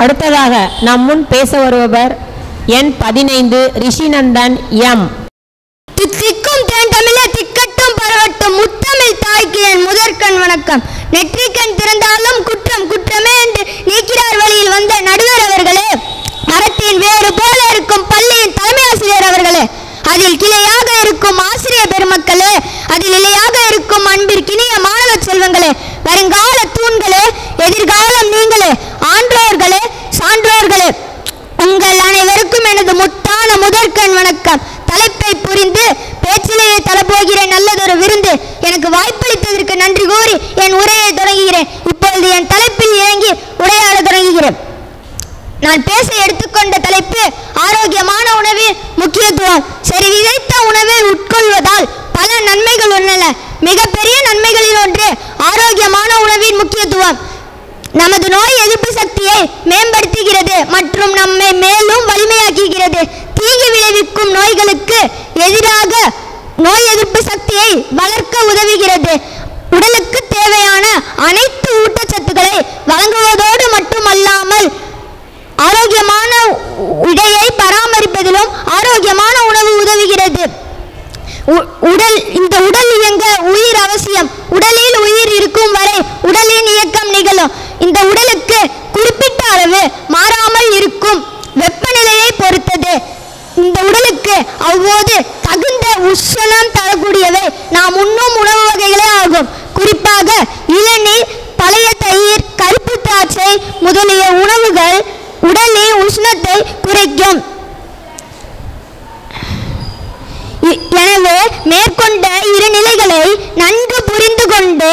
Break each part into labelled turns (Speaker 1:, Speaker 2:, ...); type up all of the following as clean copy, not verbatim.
Speaker 1: அடுத்ததாக நம் முன் பேச வருபவர் எண் 15 ரிஷிநந்தன் எம்.
Speaker 2: திக்கும் தேன் தமிழே திக்கட்டும் பரவட்டும் முத்தமிழ் தாய்க்கு என் முதற்கண் வணக்கம். நெற்றிக்கண் திறந்தாலும் குற்றம் குற்றமே என்று நீக்கிறார் வழியில் வந்த நடுவர் அவர்களே, மரத்தின் வேறு போல இருக்கும் பள்ளியின் தலைமை ஆசிரியர் அவர்களே, அதில் கிளையாக இருக்கும் ஆசிரியர் பெருமக்களே, அதில் இலையாக இருக்கும் அன்பிற்கினிய மாணவ செல்வங்களே, வருங்கால தூண்களே, எதிர்காலம் நீங்களே, ஆன்றோர்களே, சான்றோர்களே, உங்கள் அனைவருக்கும் எனது முத்தான முதற்கண் வணக்கம். தலைப்பை புரிந்து பேச்சிலேயே தரப்போகிற நல்லதொரு விருந்து. எனக்கு வாய்ப்பளித்ததற்கு நன்றி கூறி என் உரையை தொடங்குகிறேன். இப்பொழுது என் தலைப்பில் இறங்கி உரையாட தொடங்குகிறேன். நான் பேச எடுத்துக்கொண்ட தலைப்பு ஆரோக்கியமான உணவின் முக்கியத்துவம். சரி விதைத்த உணவை உட்கொள்வதால் பல நன்மைகள் உள்ளன. மிகப்பெரிய நன்மைகளில் ஒன்று ஆரோக்கியமான உணவின் முக்கியத்துவம். நமது நோய் எதிர்ப்பு சக்தியை மேம்படுத்துகிறது மற்றும் நம்மை மேலும் வலிமையாக்குகிறது. தீங்கு விளைவிக்கும் நோய்களுக்கு எதிராக நோய் எதிர்ப்பு சக்தியை வளர்க்க உதவுகிறது. உடலுக்கு தேவையான அனைத்து ஊட்டச்சத்துக்களை வழங்குவதோடு மட்டுமல்லாமல் ஆரோக்கியமான உடையை பராமரிப்பதிலும் ஆரோக்கியமான உணவு உதவுகிறது. இந்த உடல் இயங்க உயிர் அவசியம். உடலில் உயிர் இருக்கும் வரை உடலின் இயக்கம் நிகழும். இந்த உடலுக்கு குறிப்பிட்ட அளவு மாறாமல் இருக்கும் வெப்பநிலையை பொறுத்தது. இந்த உடலுக்கு அவ்வப்போது தகுந்த உஷ்ணம் தரக்கூடியவை நாம் உண்ணும் உணவு வகைகளே ஆகும். குறிப்பாக இளநீர், பழைய தயிர், கருப்பு திராட்சை முதலிய உணவுகள் உடலின் உஷ்ணத்தை குறைக்கும். எனவே மேற்கொண்ட இரு நிலைகளை நன்கு புரிந்து கொண்டு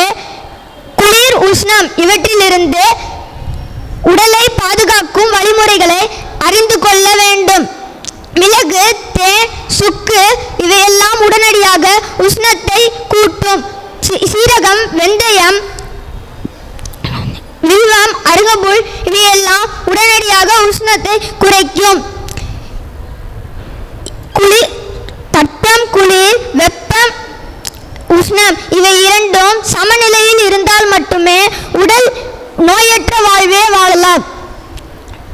Speaker 2: குளிர், உஷ்ணம் இவற்றிலிருந்து உடலை பாதுகாக்கும் வழிமுறைகளை அறிந்து கொள்ள வேண்டும். மிளகு, தேன், சுக்கு இவையெல்லாம் உடனடியாக உஷ்ணத்தை கூட்டும். சீரகம், வெந்தயம், வில்வம், அருகம்புல் இவையெல்லாம் உடனடியாக உஷ்ணத்தை குறைக்கும். குளிர், வெப்பம், உஷ்ணம் இவை இரண்டும் சமநிலையில் இருந்தால் மட்டுமே உடல் நோயற்ற வாழ்வே வாழலாம்.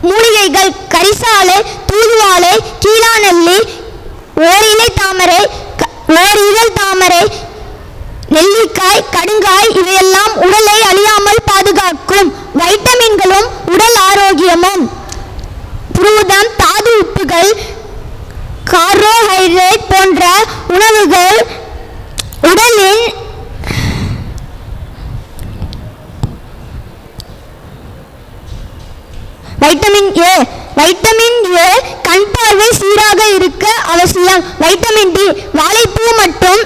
Speaker 2: மூலிகைகள் கரிசாலை, தூதுவாழை, கீழாநெல்லி, ஓரிலை தாமரை, ஓரிதழ் தாமரை, நெல்லிக்காய், கடுங்காய் இவையெல்லாம் உடலை அழியாமல் பாதுகாக்கும். வைட்டமின்களும் உடல் ஆரோக்கியமும். புரதம், தாது உப்புகள், கார்போஹைட்ரேட் போன்ற உணவுகள் உடலின் வைட்டமின் ஏ கண் பார்வை சீராக இருக்க அவசியம். வைட்டமின் டி வாழைப்பூ மற்றும்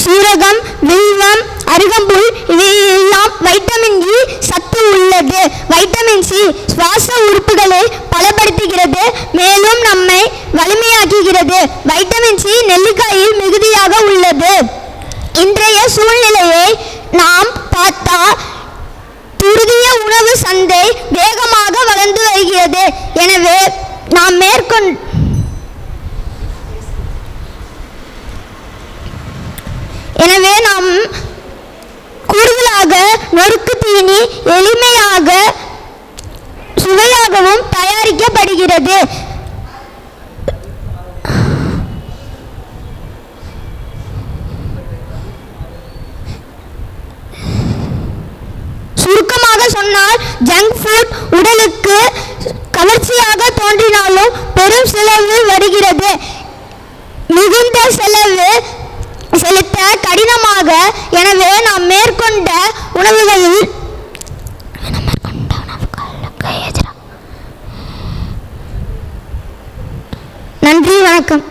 Speaker 2: சீரகம், வில்வம், அருகம்புல் இவையெல்லாம் வைட்டமின் இ சத்து உள்ளது. வைட்டமின் சி சுவாச உறுப்புகளை பலப்படுத்துகிறது, மேலும் நம்மை வலிமையாக்குகிறது. வைட்டமின் சி நெல்லிக்காயில் மிகுதியாக உள்ளது. இன்றைய சூழ்நிலையை நாம் பார்த்தால் துரித உணவு சந்தை வேகமாக வளர்ந்து வருகிறது. எனவே நாம் கூடுதலாக நொறுக்கு தீனி எளிமையாக சுவையாகவும் தயாரிக்கப்படுகிறது. சுருக்கமாக சொன்னால் ஜங்க் ஃபுட் உடலுக்கு கவர்ச்சியாக தோன்றினாலும் பெரும் செலவு வருகிறது. மிகுந்த செலவு செலுத்த கடினமாக. எனவே நாம் மேற்கொண்ட உணவுகளில் நன்றி, வணக்கம்.